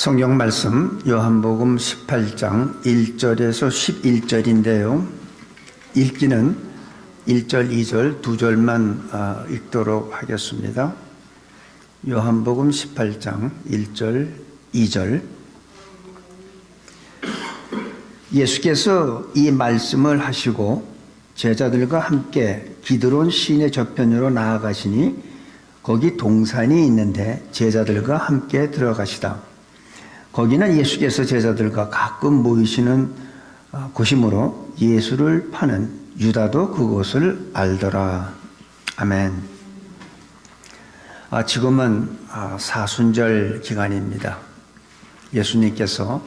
성경 말씀 요한복음 18장 1절에서 11절인데요. 읽기는 1절, 2절, 2절만 읽도록 하겠습니다. 요한복음 18장 1절, 2절. 예수께서 이 말씀을 하시고 제자들과 함께 기드론 시내 저편으로 나아가시니 거기 동산이 있는데 제자들과 함께 들어가시다. 거기는 예수께서 제자들과 가끔 모이시는 곳이므로 예수를 파는 유다도 그곳을 알더라. 아멘. 지금은 사순절 기간입니다. 예수님께서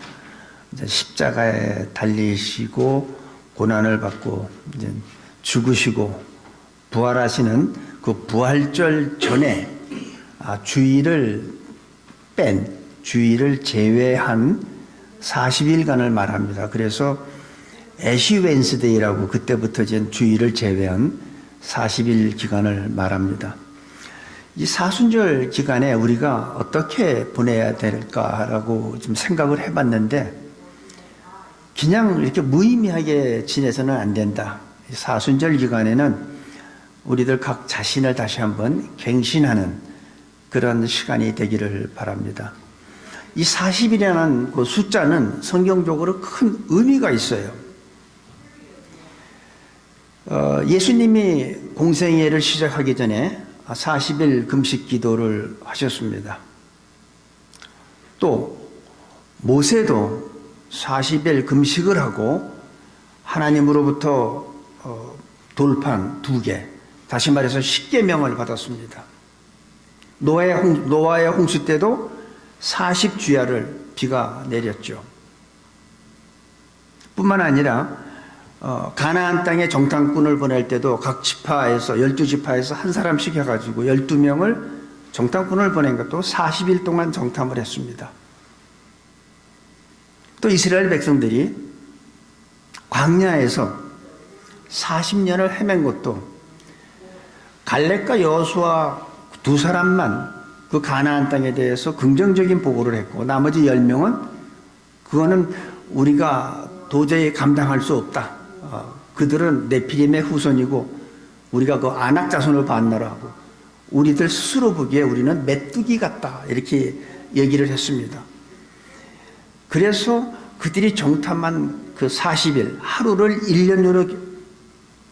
이제 십자가에 달리시고 고난을 받고 이제 죽으시고 부활하시는 그 부활절 전에 주일을 제외한 40일간을 말합니다. 그래서 애쉬 웬스데이라고 그때부터 주일을 제외한 40일 기간을 말합니다. 이 사순절 기간에 우리가 어떻게 보내야 될까라고 좀 생각을 해봤는데 그냥 이렇게 무의미하게 지내서는 안 된다. 사순절 기간에는 우리들 각 자신을 다시 한번 갱신하는 그런 시간이 되기를 바랍니다. 이 40일이라는 그 숫자는 성경적으로 큰 의미가 있어요. 예수님이 공생애를 시작하기 전에 40일 금식 기도를 하셨습니다. 또 모세도 40일 금식을 하고 하나님으로부터 돌판 2개, 다시 말해서 10계명을 받았습니다. 노아의 홍수 때도 40주야를 비가 내렸죠. 뿐만 아니라 가나안 땅에 정탐꾼을 보낼 때도 각 지파에서 12지파에서 한 사람씩 해가지고 12명을 정탐꾼을 보낸 것도 40일 동안 정탐을 했습니다. 또 이스라엘 백성들이 광야에서 40년을 헤맨 것도 갈렙과 여호수아 2사람만 그 가나안 땅에 대해서 긍정적인 보고를 했고 나머지 10명은 그거는 우리가 도저히 감당할 수 없다. 그들은 네피림의 후손이고 우리가 그 아낙 자손을 받느라고 우리들 스스로 보기에 우리는 메뚜기 같다. 이렇게 얘기를 했습니다. 그래서 그들이 정탐한 그 40일, 하루를 1년으로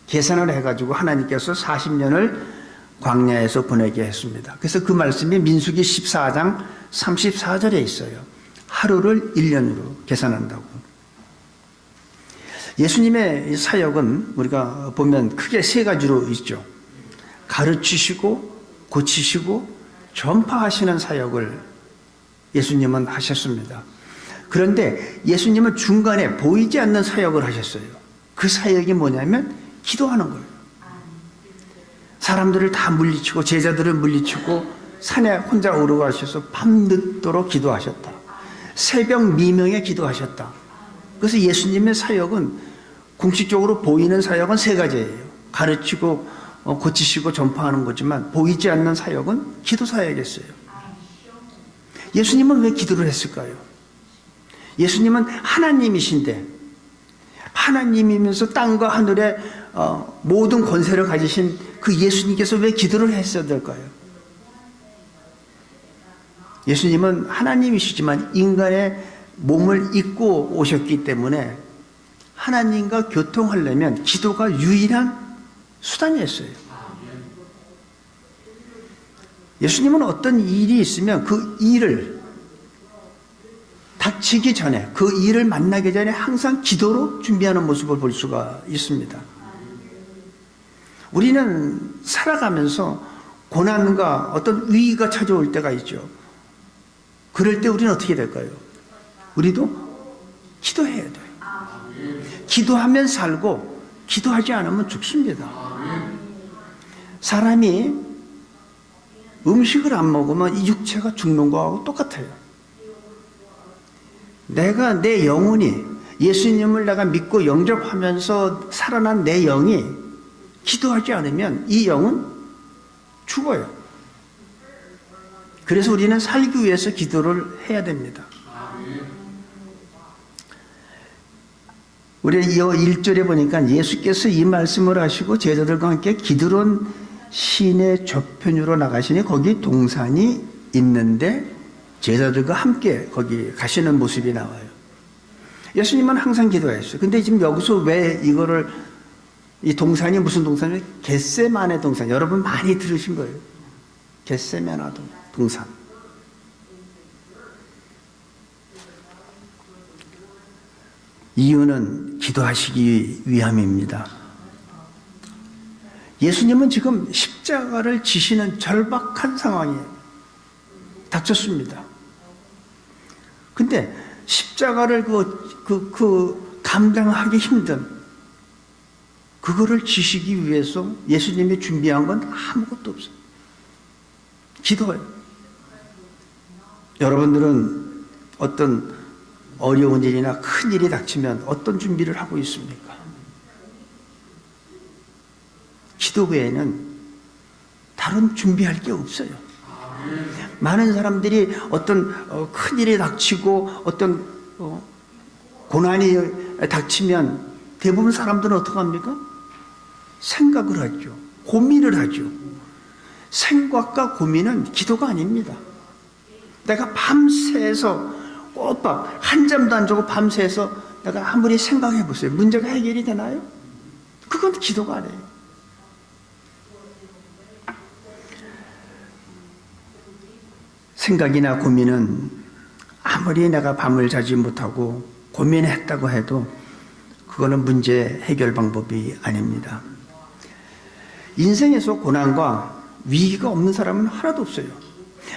계산을 해가지고 하나님께서 40년을 광야에서 보내게 했습니다. 그래서 그 말씀이 민수기 14장 34절에 있어요. 하루를 1년으로 계산한다고. 예수님의 사역은 우리가 보면 크게 3가지로 있죠. 가르치시고 고치시고 전파하시는 사역을 예수님은 하셨습니다. 그런데 예수님은 중간에 보이지 않는 사역을 하셨어요. 그 사역이 뭐냐면 기도하는 거예요. 사람들을 다 물리치고 제자들을 물리치고 산에 혼자 오르가셔서 밤늦도록 기도하셨다. 새벽 미명에 기도하셨다. 그래서 예수님의 사역은 공식적으로 보이는 사역은 3가지예요. 가르치고 고치시고 전파하는 거지만 보이지 않는 사역은 기도 사역이었어요. 예수님은 왜 기도를 했을까요? 예수님은 하나님이신데 하나님이면서 땅과 하늘의 모든 권세를 가지신 그 예수님께서 왜 기도를 했어야 될까요? 예수님은 하나님이시지만 인간의 몸을 입고 오셨기 때문에 하나님과 교통하려면 기도가 유일한 수단이었어요. 예수님은 어떤 일이 있으면 그 일을 닥치기 전에 그 일을 만나기 전에 항상 기도로 준비하는 모습을 볼 수가 있습니다. 우리는 살아가면서 고난과 어떤 위기가 찾아올 때가 있죠. 그럴 때 우리는 어떻게 될까요? 우리도 기도해야 돼요. 기도하면 살고 기도하지 않으면 죽습니다. 사람이 음식을 안 먹으면 이 육체가 죽는 거하고 똑같아요. 내 영혼이 예수님을 내가 믿고 영접하면서 살아난 내 영이 기도하지 않으면 이 영은 죽어요. 그래서 우리는 살기 위해서 기도를 해야 됩니다. 우리 이 1절에 보니까 예수께서 이 말씀을 하시고 제자들과 함께 기드론 시내 저편으로 나가시니 거기 동산이 있는데 제자들과 함께 거기 가시는 모습이 나와요. 예수님은 항상 기도했어요. 근데 지금 여기서 왜 이거를, 이 동산이 무슨 동산이에요? 겟세마네 동산. 여러분 많이 들으신 거예요. 겟세마네 동산. 이유는 기도하시기 위함입니다. 예수님은 지금 십자가를 지시는 절박한 상황에 닥쳤습니다. 근데 십자가를 감당하기 힘든 그거를 지시기 위해서 예수님이 준비한 건 아무것도 없어요. 기도예요. 여러분들은 어떤 어려운 일이나 큰 일이 닥치면 어떤 준비를 하고 있습니까? 기도 외에는 다른 준비할 게 없어요. 많은 사람들이 어떤 큰 일이 닥치고 어떤 고난이 닥치면 대부분 사람들은 어떻게 합니까? 생각을 하죠. 고민을 하죠. 생각과 고민은 기도가 아닙니다. 내가 밤새서 꼬박 한 잠도 안 자고 밤새서 내가 아무리 생각해 보세요. 문제가 해결이 되나요? 그건 기도가 아니에요. 생각이나 고민은 아무리 내가 밤을 자지 못하고 고민했다고 해도 그거는 문제 해결 방법이 아닙니다. 인생에서 고난과 위기가 없는 사람은 하나도 없어요.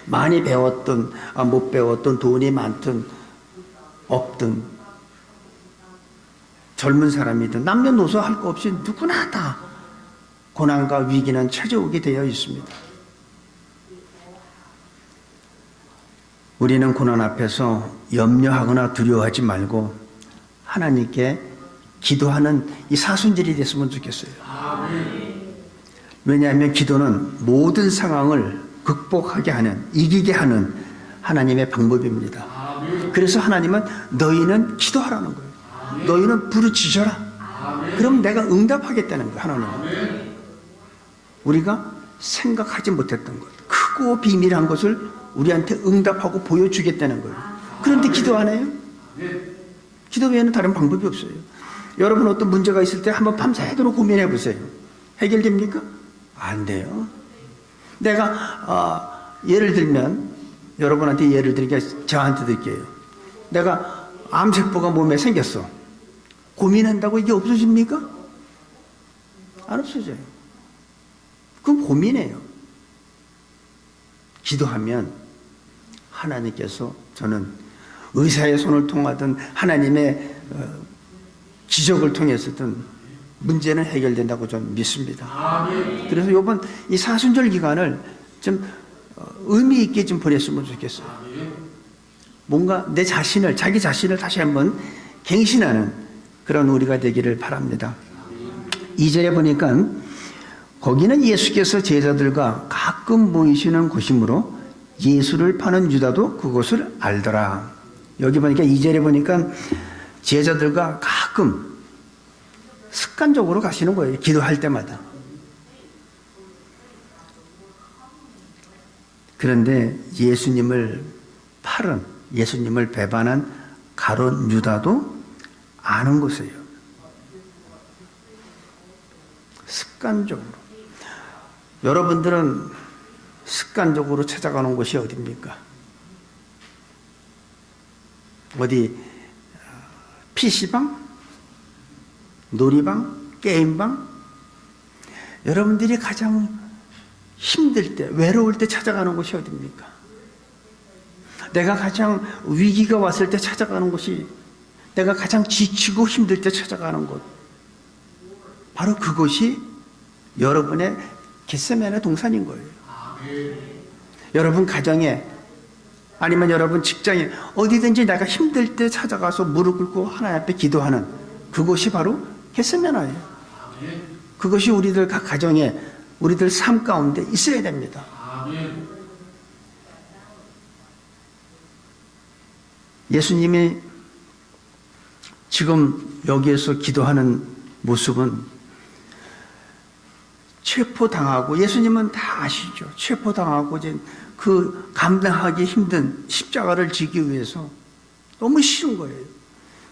많이 배웠든 못 배웠든 돈이 많든 없든 젊은 사람이든 남녀노소 할 거 없이 누구나 다 고난과 위기는 찾아오게 되어 있습니다. 우리는 고난 앞에서 염려하거나 두려워하지 말고 하나님께 기도하는 이 사순절이 됐으면 좋겠어요. 왜냐하면 기도는 모든 상황을 극복하게 하는, 이기게 하는 하나님의 방법입니다. 그래서 하나님은 너희는 기도하라는 거예요. 너희는 부르짖어라. 그럼 내가 응답하겠다는 거예요. 하나님은. 우리가 생각하지 못했던 것, 크고 비밀한 것을 우리한테 응답하고 보여주겠다는 거예요. 그런데 기도 안 해요? 기도 외에는 다른 방법이 없어요. 여러분 어떤 문제가 있을 때 한번 밤새도록 고민해 보세요. 해결됩니까? 안 돼요. 내가 예를 들면 여러분한테 예를 들게 저한테 드릴게요. 내가 암세포가 몸에 생겼어. 고민한다고 이게 없어집니까? 안 없어져요. 그건 고민이에요. 기도하면 하나님께서, 저는 의사의 손을 통하든 하나님의 기적을 통해서든 문제는 해결된다고 저는 믿습니다. 그래서 이번 이 사순절 기간을 좀 의미 있게 좀 보냈으면 좋겠어요. 뭔가 내 자신을, 자기 자신을 다시 한번 갱신하는 그런 우리가 되기를 바랍니다. 2절에 보니까 거기는 예수께서 제자들과 가끔 모이시는 곳이므로 예수를 파는 유다도 그곳을 알더라. 여기 보니까 2절에 보니까 제자들과 가끔 습관적으로 가시는 거예요. 기도할 때마다. 그런데 예수님을 팔은, 예수님을 배반한 가룟 유다도 아는 곳이에요. 습관적으로. 여러분들은 습관적으로 찾아가는 곳이 어디입니까? 어디 PC방? 놀이방? 게임방? 여러분들이 가장 힘들 때, 외로울 때 찾아가는 곳이 어디입니까? 내가 가장 위기가 왔을 때 찾아가는 곳이, 내가 가장 지치고 힘들 때 찾아가는 곳, 바로 그곳이 여러분의 겟세마네 동산인 거예요. 여러분 가정에, 아니면 여러분 직장에, 어디든지 내가 힘들 때 찾아가서 무릎 꿇고 하나님 앞에 기도하는 그곳이 바로 겟세마네예요. 그것이 우리들 각 가정에, 우리들 삶 가운데 있어야 됩니다. 예수님이 지금 여기에서 기도하는 모습은 체포당하고, 예수님은 다 아시죠. 체포당하고 이제 그 감당하기 힘든 십자가를 지기 위해서 너무 싫은 거예요.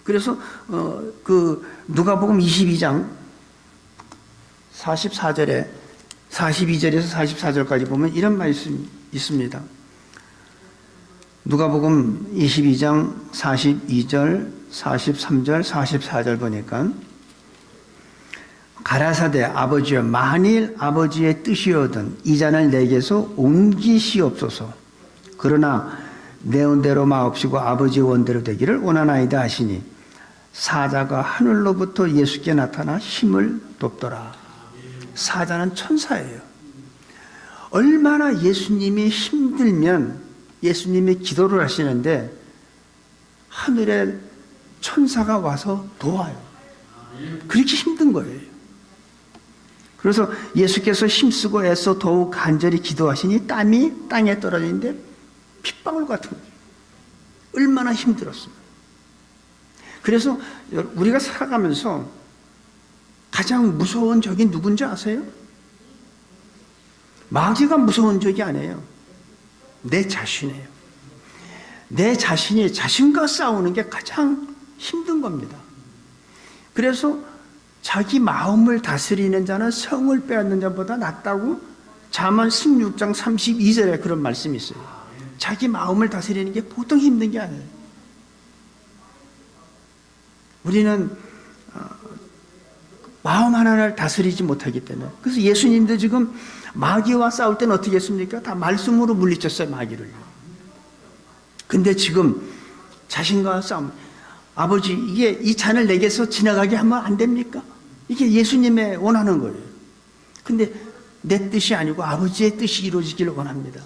그래서 그 누가복음 22장 44절에 42절에서 44절까지 보면 이런 말씀이 있습니다. 누가복음 22장 42절, 43절, 44절 보니까 가라사대 아버지여 만일 아버지의 뜻이거든 이 잔을 내게서 옮기시옵소서. 그러나 내 원대로 마옵시고 아버지의 원대로 되기를 원하나이다 하시니 사자가 하늘로부터 예수께 나타나 힘을 돕더라. 사자는 천사예요. 얼마나 예수님이 힘들면 예수님이 기도를 하시는데 하늘에 천사가 와서 도와요. 그렇게 힘든 거예요. 그래서 예수께서 힘쓰고 애써 더욱 간절히 기도하시니 땀이 땅에 떨어지는데 핏방울 같은 거예요. 얼마나 힘들었어요. 그래서 우리가 살아가면서 가장 무서운 적이 누군지 아세요? 마귀가 무서운 적이 아니에요. 내 자신이에요. 내 자신이 자신과 싸우는 게 가장 힘든 겁니다. 그래서 자기 마음을 다스리는 자는 성을 빼앗는 자보다 낫다고 잠언 16장 32절에 그런 말씀이 있어요. 자기 마음을 다스리는 게 보통 힘든 게 아니에요. 우리는 마음 하나를 다스리지 못하기 때문에. 그래서 예수님도 지금 마귀와 싸울 때는 어떻게 했습니까? 다 말씀으로 물리쳤어요, 마귀를. 근데 지금 자신과 싸움, 아버지 이게 이 잔을 내게서 지나가게 하면 안 됩니까? 이게 예수님의 원하는 거예요. 근데 내 뜻이 아니고 아버지의 뜻이 이루어지기를 원합니다.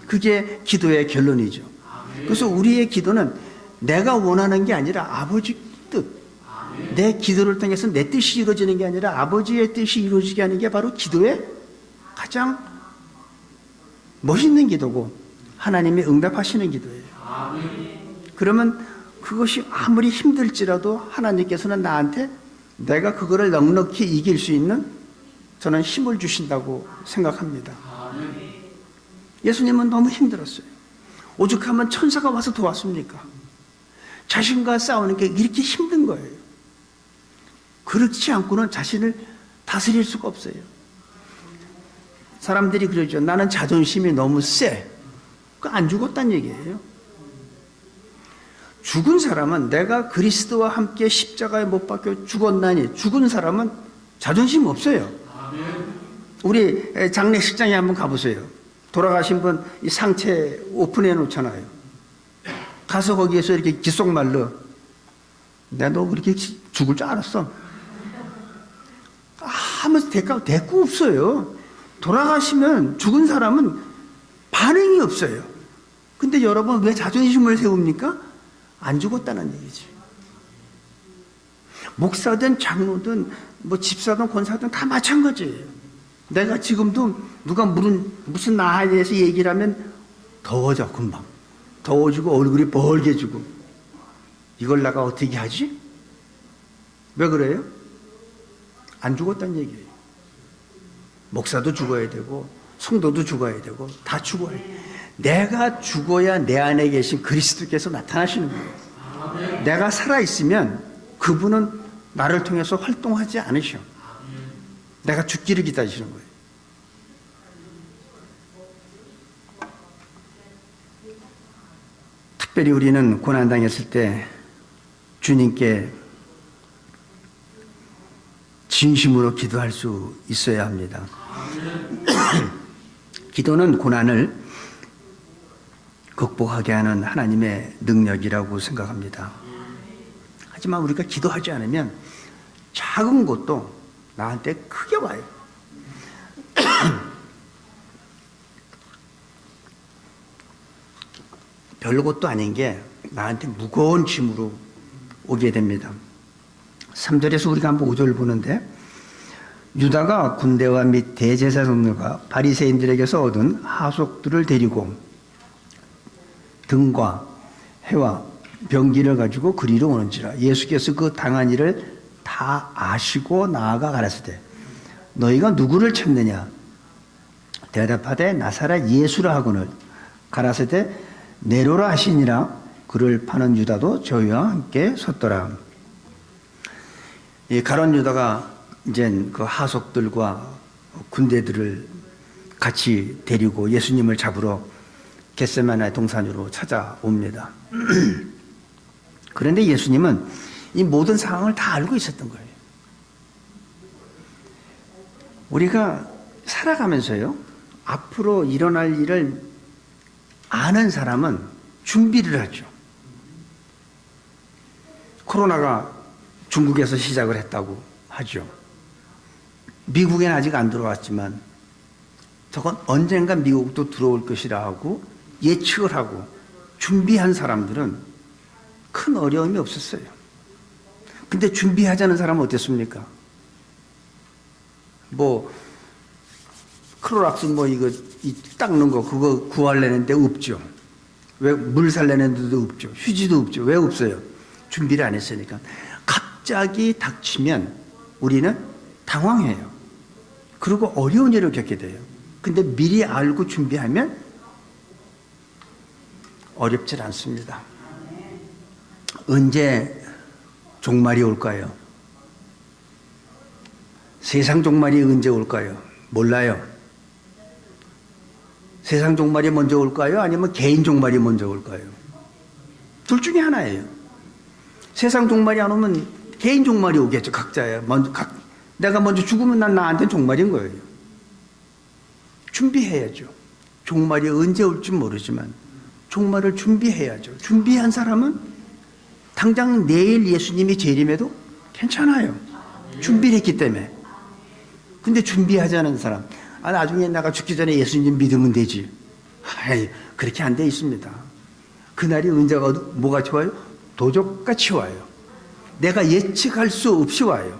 그게 기도의 결론이죠. 그래서 우리의 기도는 내가 원하는 게 아니라 아버지 뜻, 내 기도를 통해서 내 뜻이 이루어지는 게 아니라 아버지의 뜻이 이루어지게 하는 게 바로 기도의 가장 멋있는 기도고 하나님이 응답하시는 기도예요. 그러면 그것이 아무리 힘들지라도 하나님께서는 나한테 내가 그거를 넉넉히 이길 수 있는 저는 힘을 주신다고 생각합니다. 예수님은 너무 힘들었어요. 오죽하면 천사가 와서 도왔습니까? 자신과 싸우는 게 이렇게 힘든 거예요. 그렇지 않고는 자신을 다스릴 수가 없어요. 사람들이 그러죠. 나는 자존심이 너무 세. 안 죽었다는 얘기예요. 죽은 사람은 내가 그리스도와 함께 십자가에 못 박혀 죽었나니 죽은 사람은 자존심 없어요. 우리 장례식장에 한번 가보세요. 돌아가신 분 이 상체 오픈해 놓잖아요. 가서 거기에서 이렇게 귓속말로 내가 너 그렇게 죽을 줄 알았어. 하면서 대꾸 없어요. 돌아가시면 죽은 사람은 반응이 없어요. 근데 여러분 왜 자존심을 세웁니까? 안 죽었다는 얘기지. 목사든 장로든 뭐 집사든 권사든 다 마찬가지예요. 내가 지금도 누가 무슨 나에 대해서 얘기를 하면 더워져 금방. 더워지고 얼굴이 벌개지고 이걸 내가 어떻게 하지? 왜 그래요? 안 죽었다는 얘기예요. 목사도 죽어야 되고 성도도 죽어야 되고 다 죽어야 돼요. 내가 죽어야 내 안에 계신 그리스도께서 나타나시는 거예요. 내가 살아있으면 그분은 나를 통해서 활동하지 않으셔. 내가 죽기를 기다리시는 거예요. 특별히 우리는 고난당했을 때 주님께 진심으로 기도할 수 있어야 합니다. 기도는 고난을 극복하게 하는 하나님의 능력이라고 생각합니다. 하지만 우리가 기도하지 않으면 작은 것도 나한테 크게 와요. 별것도 아닌 게 나한테 무거운 짐으로 오게 됩니다. 3절에서 우리가 한번 5절을 보는데 유다가 군대와 및 대제사장들과 바리새인들에게서 얻은 하속들을 데리고 등과 해와 병기를 가지고 그리로 오는지라. 예수께서 그 당한 일을 다 아시고 나아가 가라사대 너희가 누구를 찾느냐 대답하되 나사렛 예수라 하거늘 가라사대 내로라 하시니라. 그를 파는 유다도 저희와 함께 섰더라. 이 가룟 유다가 이제 그 하속들과 군대들을 같이 데리고 예수님을 잡으러 겟세마네 동산으로 찾아옵니다. 그런데 예수님은 이 모든 상황을 다 알고 있었던 거예요. 우리가 살아가면서요, 앞으로 일어날 일을 아는 사람은 준비를 하죠. 코로나가 중국에서 시작을 했다고 하죠. 미국에는 아직 안 들어왔지만 저건 언젠가 미국도 들어올 것이라 하고 예측을 하고 준비한 사람들은 큰 어려움이 없었어요. 근데 준비하자는 사람은 어땠습니까? 뭐 크로락스 뭐 이거 닦는 거 그거 구하려는데 없죠. 왜 물 살려는데도 없죠. 휴지도 없죠. 왜 없어요? 준비를 안 했으니까. 갑자기 닥치면 우리는 당황해요. 그리고 어려운 일을 겪게 돼요. 근데 미리 알고 준비하면 어렵질 않습니다. 언제 종말이 올까요? 세상 종말이 언제 올까요? 몰라요. 세상 종말이 먼저 올까요? 아니면 개인 종말이 먼저 올까요? 둘 중에 하나예요. 세상 종말이 안 오면 개인 종말이 오겠죠. 각자야. 내가 먼저 죽으면 나한테는 종말인 거예요. 준비해야죠. 종말이 언제 올지 모르지만 종말을 준비해야죠. 준비한 사람은 당장 내일 예수님이 재림해도 괜찮아요. 준비를 했기 때문에. 근데 준비하지 않은 사람, 나중에 내가 죽기 전에 예수님 믿으면 되지. 그렇게 안 돼 있습니다. 그날이 언제가 뭐가 좋아요? 도적같이 와요. 내가 예측할 수 없이 와요.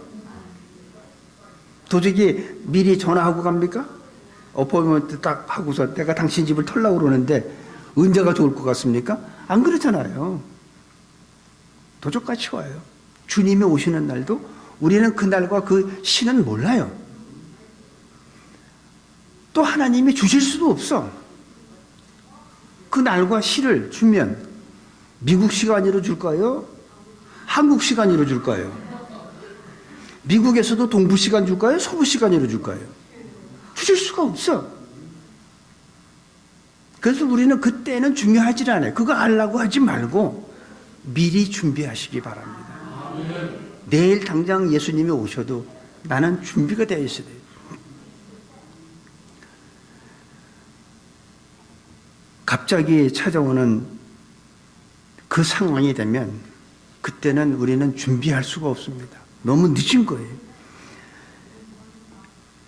도적이 미리 전화하고 갑니까? 어포인먼트 딱 하고서 내가 당신 집을 털려고 그러는데 언제가 좋을 것 같습니까? 안 그렇잖아요. 도적같이 와요. 주님이 오시는 날도 우리는 그날과 그 시는 몰라요. 또 하나님이 주실 수도 없어. 그 날과 시를 주면 미국 시간으로 줄까요? 한국 시간으로 줄까요? 미국에서도 동부 시간 줄까요? 서부 시간으로 줄까요? 주실 수가 없어. 그래서 우리는 그때는 중요하지 않아요. 그거 알라고 하지 말고 미리 준비하시기 바랍니다. 내일 당장 예수님이 오셔도 나는 준비가 되어 있어야 돼요. 갑자기 찾아오는 그 상황이 되면 그때는 우리는 준비할 수가 없습니다. 너무 늦은 거예요.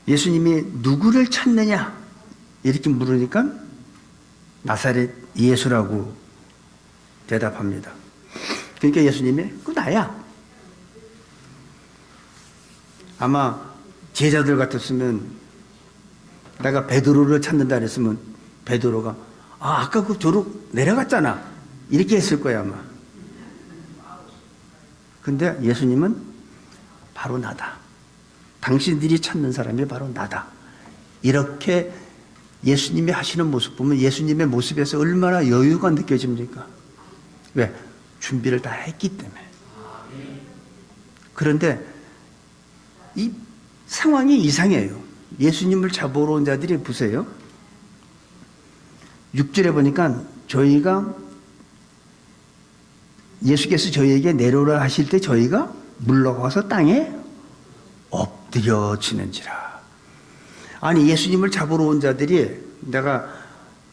예수님이 누구를 찾느냐 이렇게 물으니까 나사렛 예수라고 대답합니다. 그러니까 예수님이 그 나야. 아마 제자들 같았으면 내가 베드로를 찾는다 그랬으면 베드로가 아까 그 저로 내려갔잖아 이렇게 했을 거야 아마. 근데 예수님은 바로 나다. 당신들이 찾는 사람이 바로 나다. 이렇게 예수님이 하시는 모습 보면 예수님의 모습에서 얼마나 여유가 느껴집니까? 왜? 준비를 다 했기 때문에. 그런데 이 상황이 이상해요. 예수님을 잡으러 온 자들이 보세요. 6절에 보니까 저희가 예수께서 저희에게 내려오라 하실 때 저희가 물러가서 땅에 엎드려지는지라. 아니 예수님을 잡으러 온 자들이 내가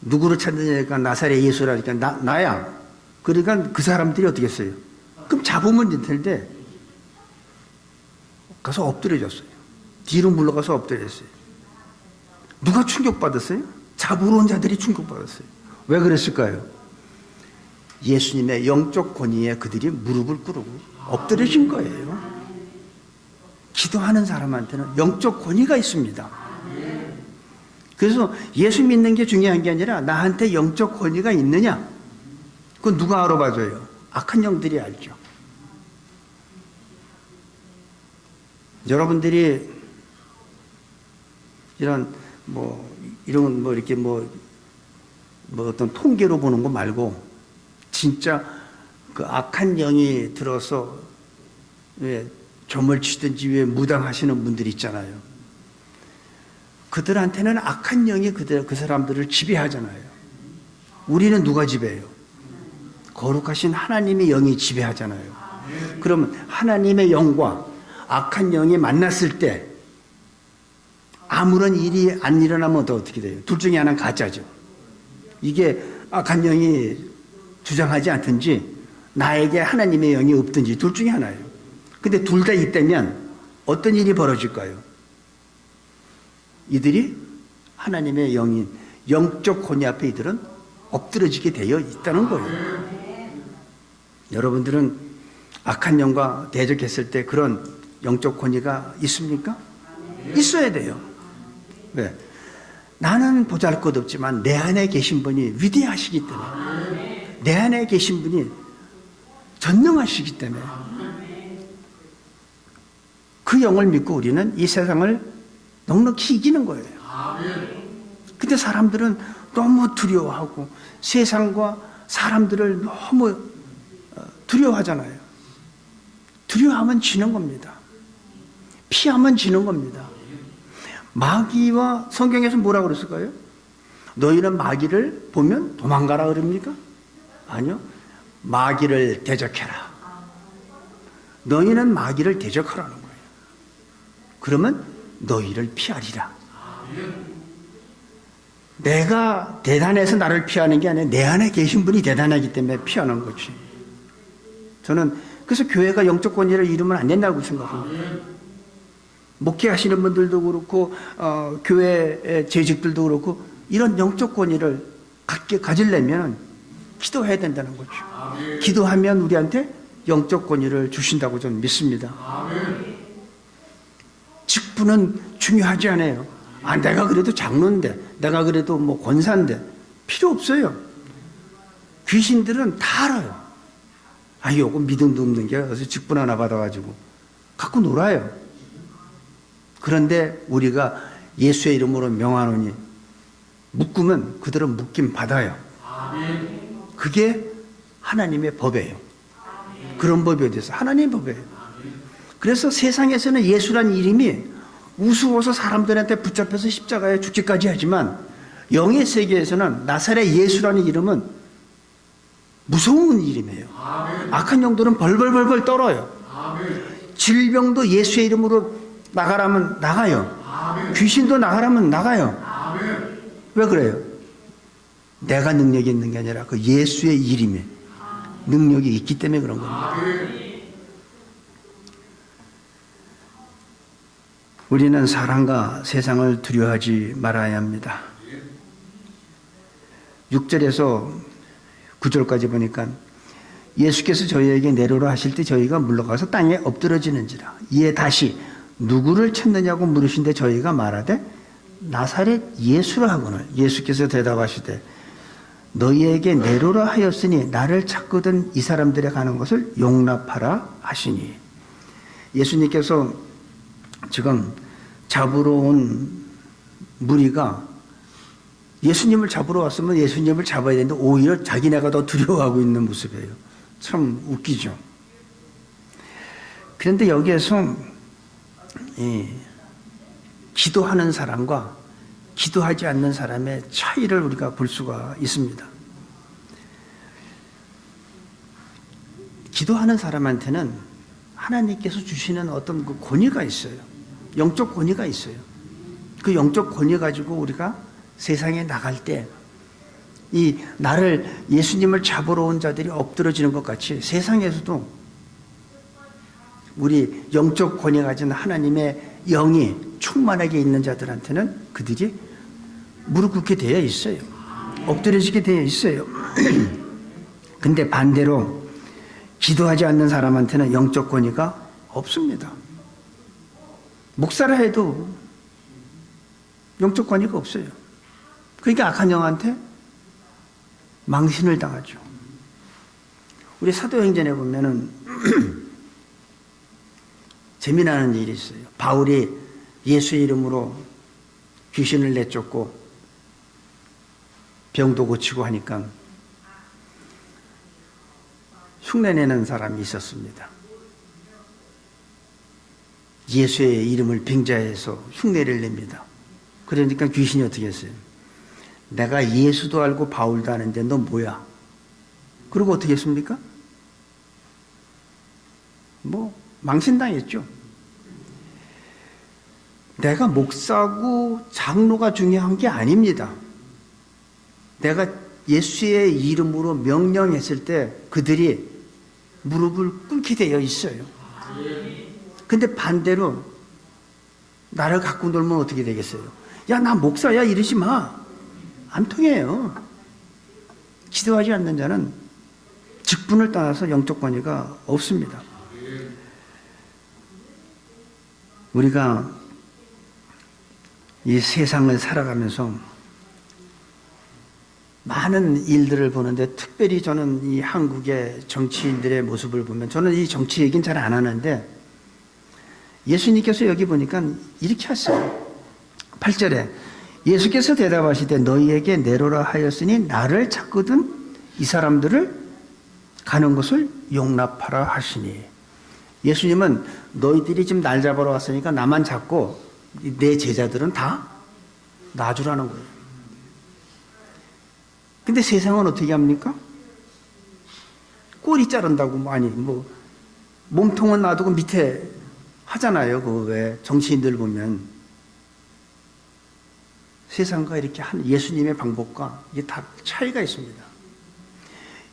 누구를 찾느냐니까 나사렛 예수라니까 나야. 그러니까 그 사람들이 어떻게 했어요? 그럼 잡으면 될 텐데 가서 엎드려졌어요. 뒤로 물러가서 엎드렸어요. 누가 충격받았어요? 잡으러 온 자들이 충격받았어요. 왜 그랬을까요? 예수님의 영적 권위에 그들이 무릎을 꿇고 엎드려진 거예요. 기도하는 사람한테는 영적 권위가 있습니다. 그래서 예수 믿는 게 중요한 게 아니라 나한테 영적 권위가 있느냐? 그건 누가 알아봐줘요? 악한 영들이 알죠. 여러분들이 이런 이렇게 어떤 통계로 보는 거 말고 진짜 그 악한 영이 들어서 왜 점을 치든지 왜 무당하시는 분들 있잖아요. 그들한테는 악한 영이 그 사람들을 지배하잖아요. 우리는 누가 지배해요? 거룩하신 하나님의 영이 지배하잖아요. 그러면 하나님의 영과 악한 영이 만났을 때 아무런 일이 안 일어나면 어떻게 돼요? 둘 중에 하나는 가짜죠. 이게 악한 영이 주장하지 않든지 나에게 하나님의 영이 없든지 둘 중에 하나예요. 근데 둘 다 있다면 어떤 일이 벌어질까요? 이들이 하나님의 영인 영적 권위 앞에 이들은 엎드러지게 되어 있다는 거예요. 여러분들은 악한 영과 대적했을 때 그런 영적 권위가 있습니까? 있어야 돼요. 왜? 나는 보잘것없지만 내 안에 계신 분이 위대하시기 때문에, 내 안에 계신 분이 전능하시기 때문에 그 영을 믿고 우리는 이 세상을 넉넉히 이기는 거예요. 근데 사람들은 너무 두려워하고 세상과 사람들을 너무 두려워하잖아요. 두려워하면 지는 겁니다. 피하면 지는 겁니다. 마귀와 성경에서 뭐라고 그랬을까요? 너희는 마귀를 보면 도망가라 그럽니까? 아니요. 마귀를 대적해라. 너희는 마귀를 대적하라는 거예요. 그러면 너희를 피하리라. 내가 대단해서 나를 피하는 게 아니라 내 안에 계신 분이 대단하기 때문에 피하는 거지. 저는 그래서 교회가 영적 권위를 잃으면 안 된다고 생각합니다. 목회하시는 분들도 그렇고 교회 재직들도 그렇고 이런 영적 권위를 가지려면 기도해야 된다는 거죠. 기도하면 우리한테 영적 권위를 주신다고 저는 믿습니다. 직분은 중요하지 않아요. 내가 그래도 장로인데, 내가 그래도 권사인데 필요 없어요. 귀신들은 다 알아요. 요거 믿음도 없는 게 어디서 직분 하나 받아가지고 갖고 놀아요. 그런데 우리가 예수의 이름으로 명하노니 묶으면 그들은 묶임 받아요. 그게 하나님의 법이에요. 그런 법이 어디 있어요? 하나님의 법이에요. 그래서 세상에서는 예수란 이름이 우스워서 사람들한테 붙잡혀서 십자가에 죽기까지 하지만 영의 세계에서는 나사렛 예수라는 이름은 무서운 이름이에요. 악한 영들은 벌벌벌벌 떨어요. 질병도 예수의 이름으로 나가라면 나가요. 귀신도 나가라면 나가요. 왜 그래요? 내가 능력이 있는 게 아니라 그 예수의 이름에 능력이 있기 때문에 그런 겁니다. 우리는 사람과 세상을 두려워하지 말아야 합니다. 6절에서 9절까지 보니까 예수께서 저희에게 내려오라 하실 때 저희가 물러가서 땅에 엎드러지는지라. 이에 다시 누구를 찾느냐고 물으신데 저희가 말하되 나사렛 예수라 하거늘. 예수께서 대답하시되 너희에게 내려오라 하였으니 나를 찾거든 이 사람들의 가는 것을 용납하라 하시니. 예수님께서 지금 잡으러 온 무리가 예수님을 잡으러 왔으면 예수님을 잡아야 되는데 오히려 자기네가 더 두려워하고 있는 모습이에요. 참 웃기죠. 그런데 여기에서 기도하는 사람과 기도하지 않는 사람의 차이를 우리가 볼 수가 있습니다. 기도하는 사람한테는 하나님께서 주시는 어떤 그 권위가 있어요. 영적 권위가 있어요. 그 영적 권위 가지고 우리가 세상에 나갈 때 이 나를 예수님을 잡으러 온 자들이 엎드러지는 것 같이 세상에서도 우리 영적 권위 가진 하나님의 영이 충만하게 있는 자들한테는 그들이 무릎 꿇게 되어 있어요. 엎드려지게 되어 있어요. 근데 반대로 기도하지 않는 사람한테는 영적 권위가 없습니다. 목사라 해도 영적 권위가 없어요. 그러니까 악한 영한테 망신을 당하죠. 우리 사도행전에 보면은 재미나는 일이 있어요. 바울이 예수의 이름으로 귀신을 내쫓고 병도 고치고 하니까 흉내내는 사람이 있었습니다. 예수의 이름을 빙자해서 흉내를 냅니다. 그러니까 귀신이 어떻게 했어요? 내가 예수도 알고 바울도 아는데 너 뭐야? 그리고 어떻게 했습니까? 망신당했죠. 내가 목사고 장로가 중요한 게 아닙니다. 내가 예수의 이름으로 명령했을 때 그들이 무릎을 꿇게 되어 있어요. 근데 반대로 나를 갖고 놀면 어떻게 되겠어요? 야, 나 목사야 이러지 마. 안 통해요. 기도하지 않는 자는 직분을 떠나서 영적 권위가 없습니다. 우리가 이 세상을 살아가면서 많은 일들을 보는데 특별히 저는 이 한국의 정치인들의 모습을 보면 저는 이 정치 얘기는 잘 안 하는데 예수님께서 여기 보니까 이렇게 하세요. 8절에 예수께서 대답하시되 너희에게 내로라 하였으니 나를 찾거든 이 사람들을 가는 것을 용납하라 하시니 예수님은 너희들이 지금 날 잡으러 왔으니까 나만 잡고 내 제자들은 다 놔주라는 거예요. 근데 세상은 어떻게 합니까? 꼬리 자른다고 몸통은 놔두고 밑에 하잖아요. 그 왜 정치인들 보면 세상과 이렇게 한 예수님의 방법과 이게 다 차이가 있습니다.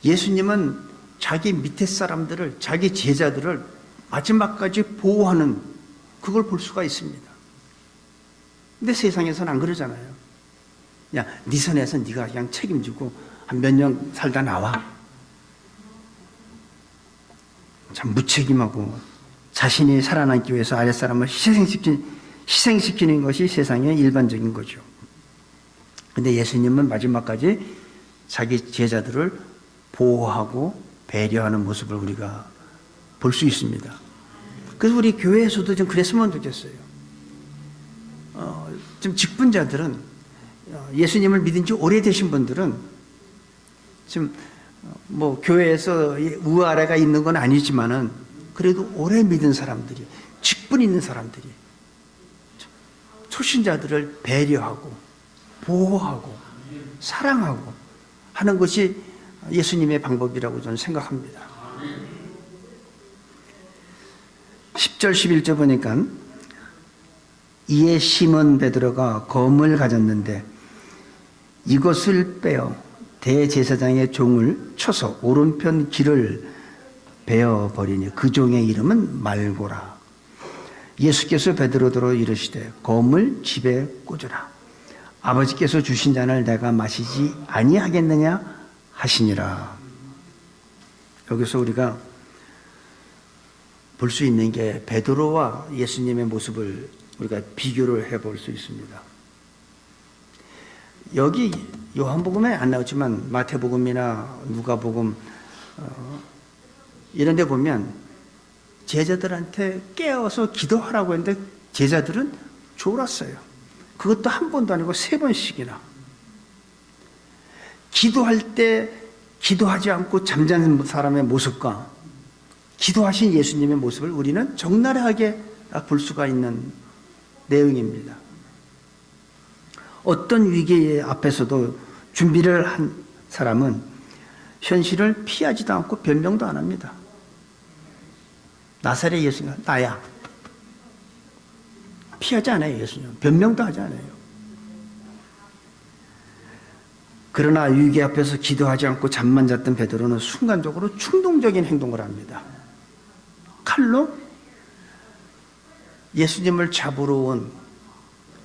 예수님은 자기 밑에 사람들을 자기 제자들을 마지막까지 보호하는 그걸 볼 수가 있습니다. 근데 세상에서는 안 그러잖아요. 야, 네 선에서 네가 그냥 책임지고 한 몇 년 살다 나와. 참 무책임하고 자신이 살아남기 위해서 아랫사람을 희생시키는 것이 세상의 일반적인 거죠. 근데 예수님은 마지막까지 자기 제자들을 보호하고 배려하는 모습을 우리가 볼 수 있습니다. 그래서 우리 교회에서도 좀 그랬으면 좋겠어요. 좀 직분자들은 예수님을 믿은 지 오래되신 분들은 지금 교회에서 우아래가 있는 건 아니지만은 그래도 오래 믿은 사람들이 직분 있는 사람들이 초신자들을 배려하고 보호하고 사랑하고 하는 것이 예수님의 방법이라고 저는 생각합니다. 10절 11절 보니까 이에 시몬 베드로가 검을 가졌는데 이것을 빼어 대제사장의 종을 쳐서 오른편 귀를 베어버리니 그 종의 이름은 말고라. 예수께서 베드로더러 이르시되 검을 집에 꽂으라. 아버지께서 주신 잔을 내가 마시지 아니하겠느냐 하시니라. 여기서 우리가 볼 수 있는 게 베드로와 예수님의 모습을 우리가 비교를 해볼 수 있습니다. 여기 요한복음에 안 나오지만 마태복음이나 누가복음 이런 데 보면 제자들한테 깨어서 기도하라고 했는데 제자들은 졸았어요. 그것도 한 번도 아니고 3번씩이나. 기도할 때 기도하지 않고 잠자는 사람의 모습과 기도하신 예수님의 모습을 우리는 적나라하게 볼 수가 있는 내용입니다. 어떤 위기 앞에서도 준비를 한 사람은 현실을 피하지도 않고 변명도 안 합니다. 나사렛 예수가 나야. 피하지 않아요. 예수님. 변명도 하지 않아요. 그러나 위기 앞에서 기도하지 않고 잠만 잤던 베드로는 순간적으로 충동적인 행동을 합니다. 칼로 예수님을 잡으러 온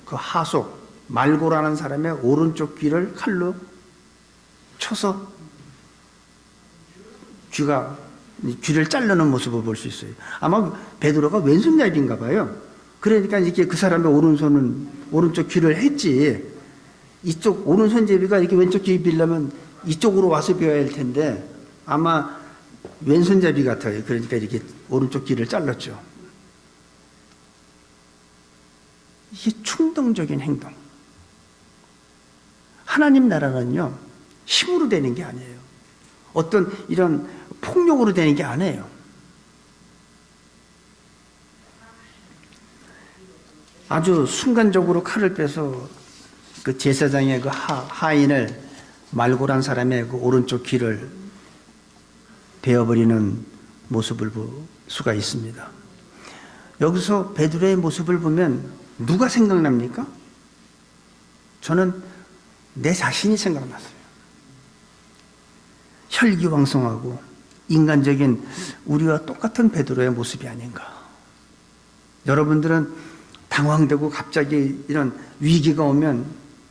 그 하속 말고라는 사람의 오른쪽 귀를 칼로 쳐서 귀를 자르는 모습을 볼 수 있어요. 아마 베드로가 왼손잡이인가 봐요. 그러니까 이렇게 그 사람의 오른쪽 귀를 했지. 이쪽 오른손잡이가 이렇게 왼쪽 귀 빌려면 이쪽으로 와서 비워야 할 텐데 아마 왼손잡이 같아요. 그러니까 이렇게 오른쪽 귀를 잘랐죠. 이게 충동적인 행동. 하나님 나라는요, 힘으로 되는 게 아니에요. 어떤 이런 폭력으로 되는 게 아니에요. 아주 순간적으로 칼을 빼서 그 제사장의 그 하인을 말고란 사람의 그 오른쪽 귀를 베어버리는 모습을 볼 수가 있습니다. 여기서 베드로의 모습을 보면 누가 생각납니까? 저는 내 자신이 생각났어요. 혈기왕성하고 인간적인 우리와 똑같은 베드로의 모습이 아닌가. 여러분들은 당황되고 갑자기 이런 위기가 오면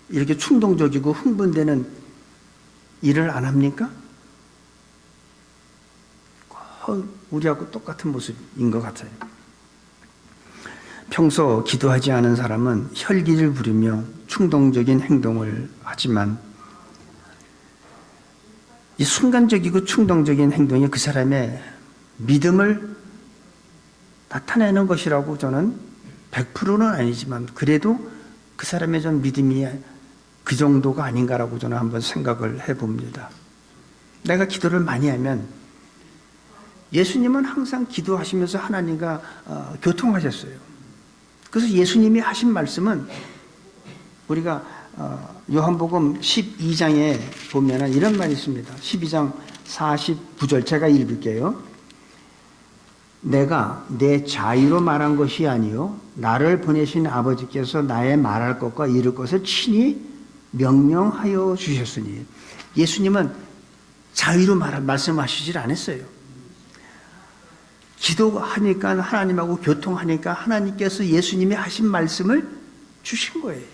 이렇게 충동적이고 흥분되는 일을 안 합니까? 우리하고 똑같은 모습인 것 같아요. 평소 기도하지 않은 사람은 혈기를 부리며 충동적인 행동을 하지만 이 순간적이고 충동적인 행동이 그 사람의 믿음을 나타내는 것이라고 저는 100%는 아니지만 그래도 그 사람의 좀 믿음이 그 정도가 아닌가라고 저는 한번 생각을 해봅니다. 내가 기도를 많이 하면 예수님은 항상 기도하시면서 하나님과 교통하셨어요. 그래서 예수님이 하신 말씀은 우리가 요한복음 12장에 보면 이런 말이 있습니다. 12장 49절 제가 읽을게요. 내가 내 자유로 말한 것이 아니요 나를 보내신 아버지께서 나의 말할 것과 이룰 것을 친히 명령하여 주셨으니 예수님은 자유로 말씀하시질 않았어요. 기도하니까 하나님하고 교통하니까 하나님께서 예수님이 하신 말씀을 주신 거예요.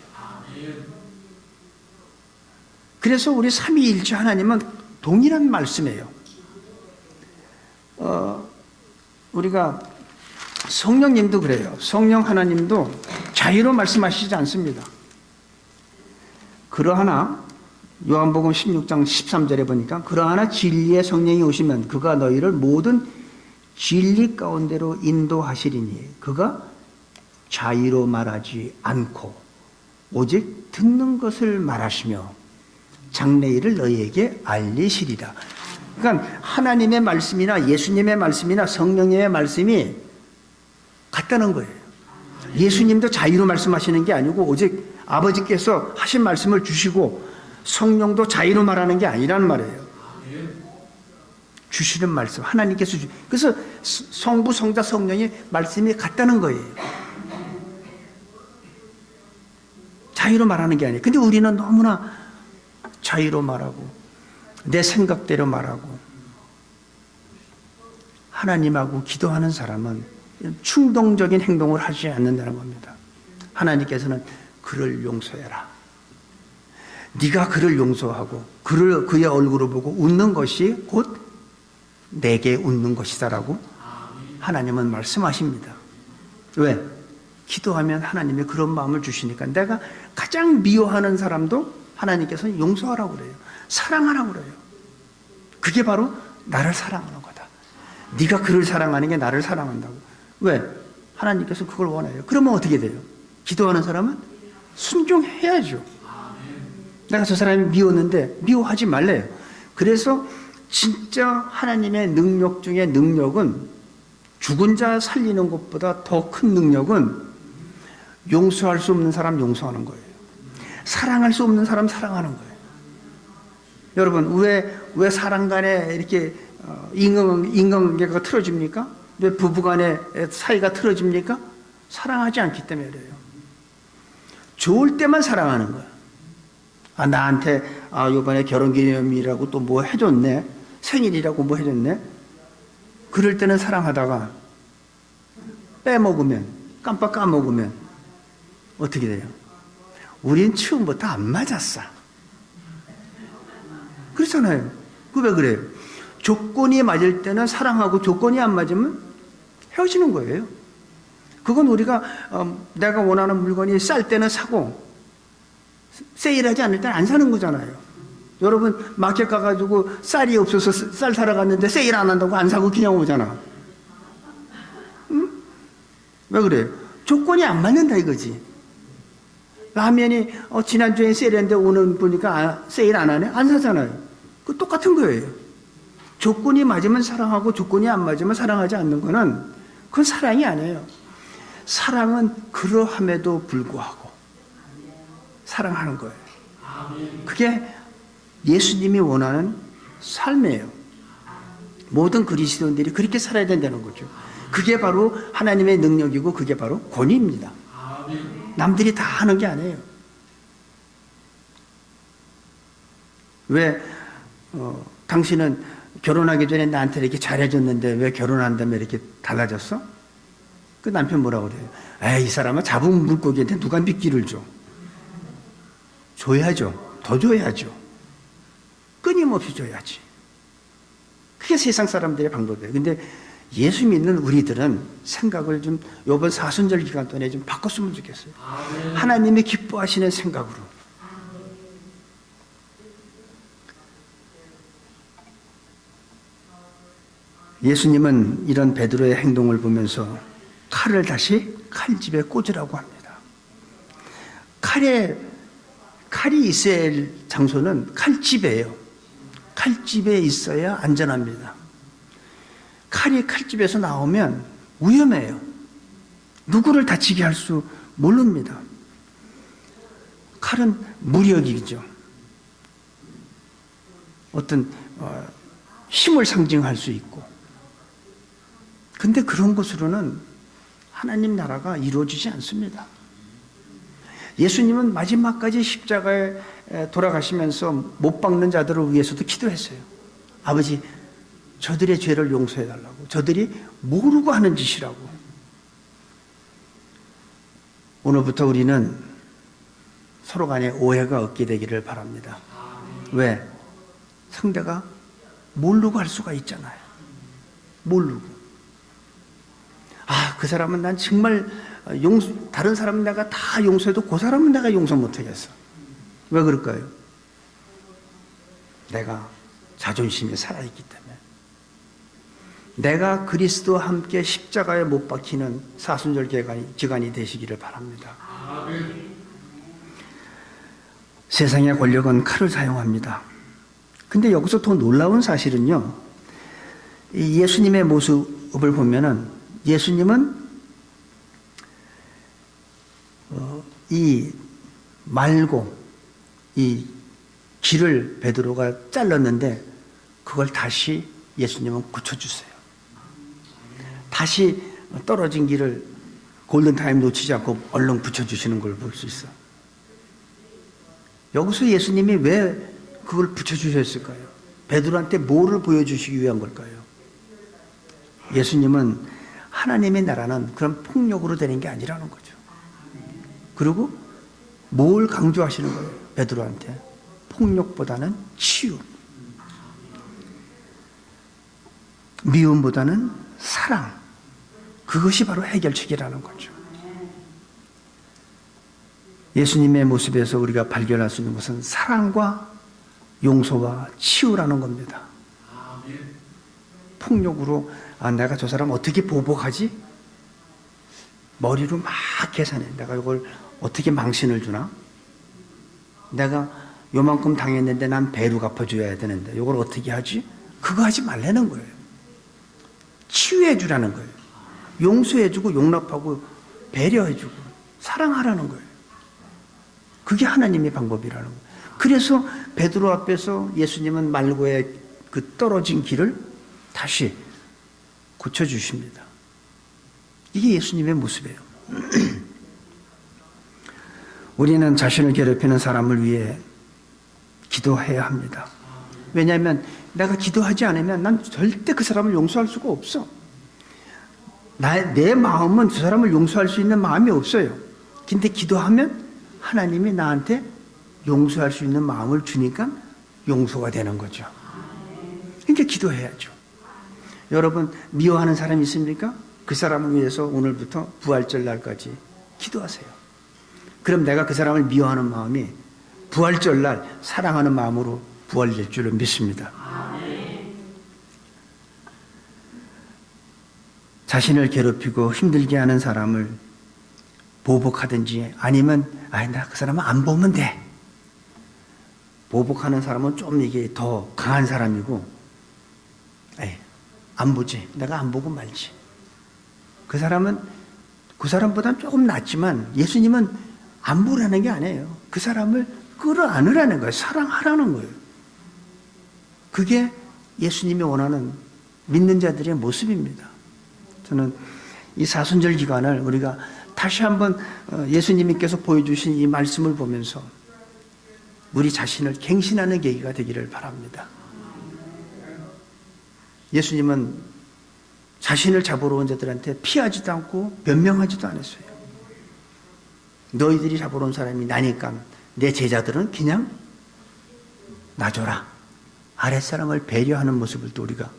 그래서 우리 삼위일체 하나님은 동일한 말씀이에요. 우리가 성령님도 그래요. 성령 하나님도 자유로 말씀하시지 않습니다. 그러하나 요한복음 16장 13절에 보니까 그러하나 진리의 성령이 오시면 그가 너희를 모든 진리 가운데로 인도하시리니 그가 자유로 말하지 않고 오직 듣는 것을 말하시며 장래일을 너희에게 알리시리라. 그러니까 하나님의 말씀이나 예수님의 말씀이나 성령님의 말씀이 같다는 거예요. 예수님도 자유로 말씀하시는 게 아니고 오직 아버지께서 하신 말씀을 주시고 성령도 자유로 말하는 게 아니라는 말이에요. 주시는 말씀, 하나님께서 그래서 성부, 성자, 성령이 말씀이 같다는 거예요. 자유로 말하는 게 아니에요. 근데 우리는 너무나 자유로 말하고 내 생각대로 말하고 하나님하고 기도하는 사람은 충동적인 행동을 하지 않는다는 겁니다. 하나님께서는 그를 용서해라. 네가 그를 용서하고 그의 얼굴을 보고 웃는 것이 곧 내게 웃는 것이다라고 하나님은 말씀하십니다. 왜? 기도하면 하나님이 그런 마음을 주시니까 내가 가장 미워하는 사람도 하나님께서는 용서하라고 그래요. 사랑하라고 그래요. 그게 바로 나를 사랑하는 거다. 네가 그를 사랑하는 게 나를 사랑한다고. 왜? 하나님께서 그걸 원해요. 그러면 어떻게 돼요? 기도하는 사람은 순종해야죠. 내가 저 사람이 미웠는데 미워하지 말래요. 그래서 진짜 하나님의 능력 중에 능력은 죽은 자 살리는 것보다 더 큰 능력은 용서할 수 없는 사람 용서하는 거예요. 사랑할 수 없는 사람 사랑하는 거예요. 여러분 왜 사람 간에 이렇게 인간관계가 틀어집니까? 왜 부부간에 사이가 틀어집니까? 사랑하지 않기 때문에 그래요. 좋을 때만 사랑하는 거예요. 나한테 이번에 결혼기념일이라고 또 뭐 해줬네, 생일이라고 뭐 해줬네. 그럴 때는 사랑하다가 빼먹으면, 깜빡 까먹으면 어떻게 돼요? 우린 처음부터 안 맞았어. 그렇잖아요. 왜 그래요? 조건이 맞을 때는 사랑하고 조건이 안 맞으면 헤어지는 거예요. 그건 우리가 내가 원하는 물건이 쌀 때는 사고 세일하지 않을 때는 안 사는 거잖아요. 여러분 마켓 가가지고 쌀이 없어서 쌀 사러 갔는데 세일 안 한다고 안 사고 그냥 오잖아. 응? 왜 그래요? 조건이 안 맞는다 이거지. 라면이 지난주에 세일했는데 오늘 보니까 세일 안 하네? 안 사잖아요. 그 똑같은 거예요. 조건이 맞으면 사랑하고 조건이 안 맞으면 사랑하지 않는 거는 그건 사랑이 아니에요. 사랑은 그러함에도 불구하고 사랑하는 거예요. 그게 예수님이 원하는 삶이에요. 모든 그리스도인들이 그렇게 살아야 된다는 거죠. 그게 바로 하나님의 능력이고 그게 바로 권위입니다. 남들이 다 하는 게 아니에요. 왜 당신은 결혼하기 전에 나한테 이렇게 잘해줬는데 왜 결혼한 다음에 이렇게 달라졌어? 그 남편 뭐라고 그래요? 에이, 이 사람은 잡은 물고기한테 누가 미끼를 줘? 줘야죠. 더 줘야죠. 끊임없이 줘야지. 그게 세상 사람들의 방법이에요. 근데 예수 믿는 우리들은 생각을 좀 이번 사순절 기간 동안에 좀 바꿨으면 좋겠어요. 하나님이 기뻐하시는 생각으로. 예수님은 이런 베드로의 행동을 보면서 칼을 다시 칼집에 꽂으라고 합니다. 칼이 있어야 할 장소는 칼집이에요. 칼집에 있어야 안전합니다. 칼이 칼집에서 나오면 위험해요. 누구를 다치게 할 수 모릅니다. 칼은 무력이죠. 어떤 힘을 상징할 수 있고. 근데 그런 것으로는 하나님 나라가 이루어지지 않습니다. 예수님은 마지막까지 십자가에 돌아가시면서 못 박는 자들을 위해서도 기도했어요. 아버지, 저들의 죄를 용서해달라고. 저들이 모르고 하는 짓이라고. 오늘부터 우리는 서로 간에 오해가 없게 되기를 바랍니다. 왜? 상대가 모르고 할 수가 있잖아요. 모르고. 그 사람은 난 정말 다른 사람은 내가 다 용서해도 그 사람은 내가 용서 못하겠어. 왜 그럴까요? 내가 자존심이 살아있기 때문에. 내가 그리스도와 함께 십자가에 못 박히는 사순절 기간이 되시기를 바랍니다. 세상의 권력은 칼을 사용합니다. 근데 여기서 더 놀라운 사실은요, 이 예수님의 모습을 보면은 예수님은 이 말고 이 길을 베드로가 잘랐는데 그걸 다시 예수님은 고쳐주세요. 다시 떨어진 길을 골든타임 놓치지 않고 얼른 붙여주시는 걸 볼 수 있어. 여기서 예수님이 왜 그걸 붙여주셨을까요? 베드로한테 뭐를 보여주시기 위한 걸까요? 예수님은 하나님의 나라는 그런 폭력으로 되는 게 아니라는 거죠. 그리고 뭘 강조하시는 거예요? 베드로한테 폭력보다는 치유, 미움보다는 사랑, 그것이 바로 해결책이라는 거죠. 예수님의 모습에서 우리가 발견할 수 있는 것은 사랑과 용서와 치유라는 겁니다. 폭력으로 내가 저 사람 어떻게 보복하지? 머리로 막 계산해. 내가 이걸 어떻게 망신을 주나? 내가 요만큼 당했는데 난 배로 갚아줘야 되는데 이걸 어떻게 하지? 그거 하지 말라는 거예요. 치유해 주라는 거예요. 용서해 주고 용납하고 배려해 주고 사랑하라는 거예요. 그게 하나님의 방법이라는 거예요. 그래서 베드로 앞에서 예수님은 말고의 그 떨어진 길을 다시 고쳐주십니다. 이게 예수님의 모습이에요. 우리는 자신을 괴롭히는 사람을 위해 기도해야 합니다. 왜냐하면 내가 기도하지 않으면 난 절대 그 사람을 용서할 수가 없어. 내 마음은 그 사람을 용서할 수 있는 마음이 없어요. 근데 기도하면 하나님이 나한테 용서할 수 있는 마음을 주니까 용서가 되는 거죠. 그러니까 기도해야죠. 여러분 미워하는 사람이 있습니까? 그 사람을 위해서 오늘부터 부활절 날까지 기도하세요. 그럼 내가 그 사람을 미워하는 마음이 부활절 날 사랑하는 마음으로 부활될 줄을 믿습니다. 자신을 괴롭히고 힘들게 하는 사람을 보복하든지 아니면 나 그 사람은 안 보면 돼. 보복하는 사람은 좀 이게 더 강한 사람이고 안 보지. 내가 안 보고 말지. 그 사람은 그 사람보다는 조금 낫지만 예수님은 안 보라는 게 아니에요. 그 사람을 끌어안으라는 거예요. 사랑하라는 거예요. 그게 예수님이 원하는 믿는 자들의 모습입니다. 저는 이 사순절 기간을 우리가 다시 한번 예수님께서 보여주신 이 말씀을 보면서 우리 자신을 갱신하는 계기가 되기를 바랍니다. 예수님은 자신을 잡으러 온 자들한테 피하지도 않고 변명하지도 않았어요. 너희들이 잡으러 온 사람이 나니까 내 제자들은 그냥 놔줘라. 아랫사람을 배려하는 모습을 또 우리가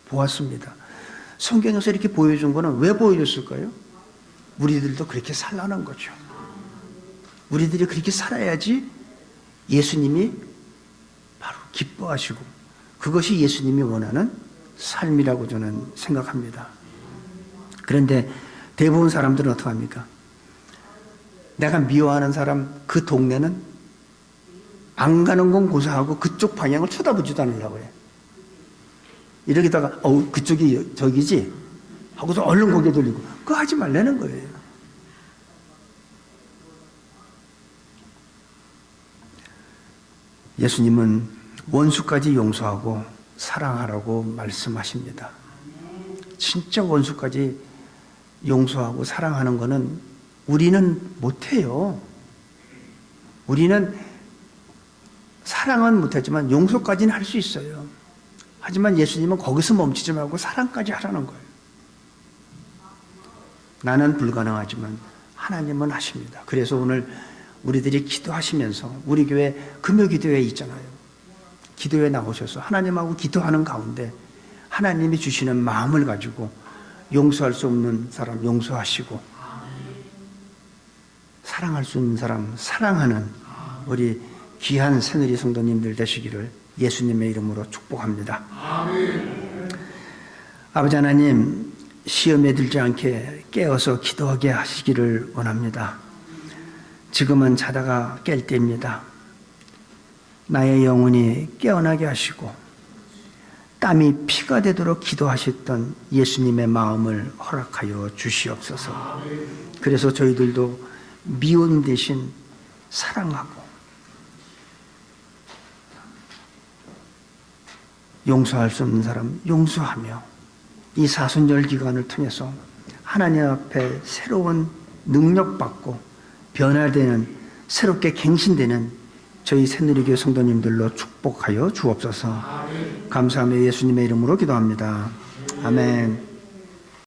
보았습니다. 성경에서 이렇게 보여준 거는 왜 보여줬을까요? 우리들도 그렇게 살라는 거죠. 우리들이 그렇게 살아야지 예수님이 바로 기뻐하시고 그것이 예수님이 원하는 삶이라고 저는 생각합니다. 그런데 대부분 사람들은 어떻게 합니까? 내가 미워하는 사람 그 동네는 안 가는 건 고사하고 그쪽 방향을 쳐다보지도 않으려고 해요. 이러다가 그쪽이 저기지 하고서 얼른 고개 돌리고 그거 하지 말라는 거예요. 예수님은 원수까지 용서하고 사랑하라고 말씀하십니다. 진짜 원수까지 용서하고 사랑하는 거는 우리는 못해요. 우리는 사랑은 못하지만 용서까지는 할 수 있어요. 하지만 예수님은 거기서 멈추지 말고 사랑까지 하라는 거예요. 나는 불가능하지만 하나님은 하십니다. 그래서 오늘 우리들이 기도하시면서 우리 교회 금요기도회 있잖아요. 기도에 나오셔서 하나님하고 기도하는 가운데 하나님이 주시는 마음을 가지고 용서할 수 없는 사람 용서하시고 사랑할 수 있는 사람 사랑하는 우리 귀한 새누리 성도님들 되시기를 예수님의 이름으로 축복합니다. 아버지 하나님, 시험에 들지 않게 깨어서 기도하게 하시기를 원합니다. 지금은 자다가 깰 때입니다. 나의 영혼이 깨어나게 하시고 땀이 피가 되도록 기도하셨던 예수님의 마음을 허락하여 주시옵소서. 그래서 저희들도 미움 대신 사랑하고 용서할 수 없는 사람 용서하며 이 사순절 기간을 통해서 하나님 앞에 새로운 능력받고 변화되는 새롭게 갱신되는 저희 새누리교회 성도님들로 축복하여 주옵소서. 감사하며 예수님의 이름으로 기도합니다. 아멘.